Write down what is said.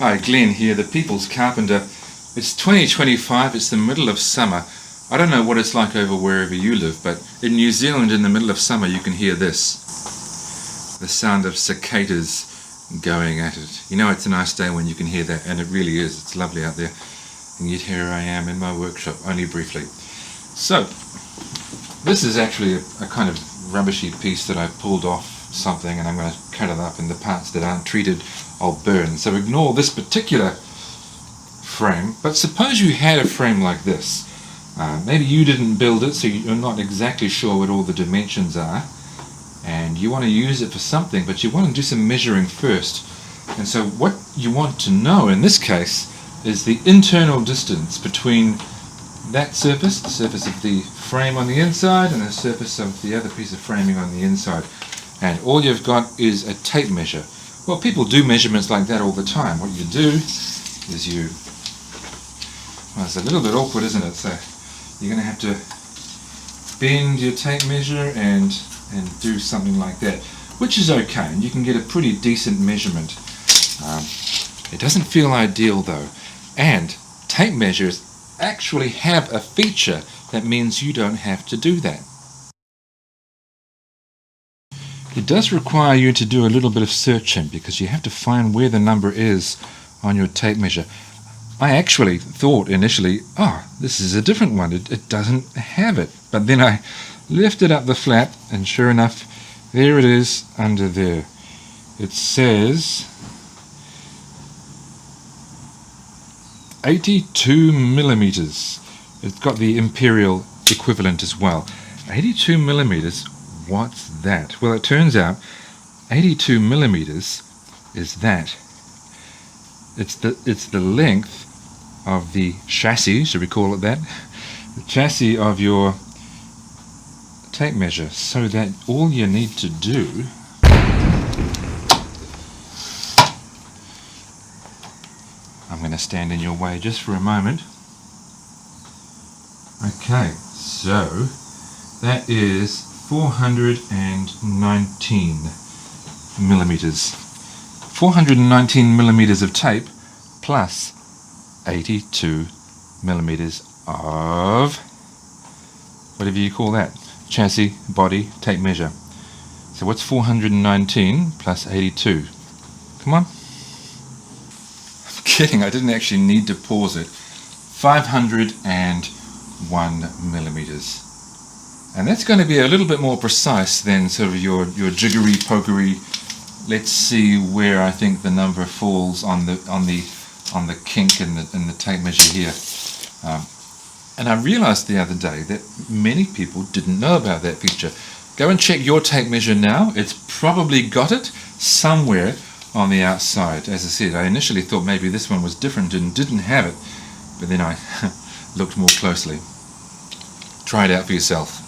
Hi, Glenn here, the People's Carpenter. It's 2025, it's the middle of summer. I don't know what it's like over wherever you live, but in New Zealand in the middle of summer you can hear this. The sound of cicadas going at it. You know it's a nice day when you can hear that, and it really is. It's lovely out there. And yet here I am in my workshop, only briefly. So, this is actually a kind of rubbishy piece that I pulled off something, and I'm going to cut it up in the parts that aren't treated. I'll burn. So ignore this particular frame, but suppose you had a frame like this. Maybe you didn't build it, so you're not exactly sure what all the dimensions are, and you want to use it for something, but you want to do some measuring first. And so what you want to know in this case is the internal distance between that surface, the surface of the frame on the inside, and the surface of the other piece of framing on the inside. And all you've got is a tape measure. Well, people do measurements like that all the time. What you do is well, it's a little bit awkward, isn't it? So you're going to have to bend your tape measure and do something like that, which is okay, and you can get a pretty decent measurement. It doesn't feel ideal though, and tape measures actually have a feature that means you don't have to do that. It does require you to do a little bit of searching because you have to find where the number is on your tape measure. I actually thought initially, this is a different one, it doesn't have it. But then I lifted up the flap and sure enough, there it is under there. It says 82 millimeters. It's got the imperial equivalent as well. 82 millimeters. What's that? Well, it turns out 82 millimeters is that. It's the length of the chassis, should we call it that? The chassis of your tape measure, so that all you need to do I'm going to stand in your way just for a moment. Okay, so that is 419 millimeters. 419 millimeters of tape plus 82 millimeters of whatever you call that, chassis, body, tape measure. So what's 419 plus 82? Come on. I'm kidding, I didn't actually need to pause it. 501 millimeters. And that's going to be a little bit more precise than sort of your jiggery pokery. Let's see where I think the number falls on the kink in the tape measure here. And I realized the other day that many people didn't know about that feature. Go and check your tape measure now. It's probably got it somewhere on the outside. As I said, I initially thought maybe this one was different and didn't have it, but then I looked more closely. Try it out for yourself.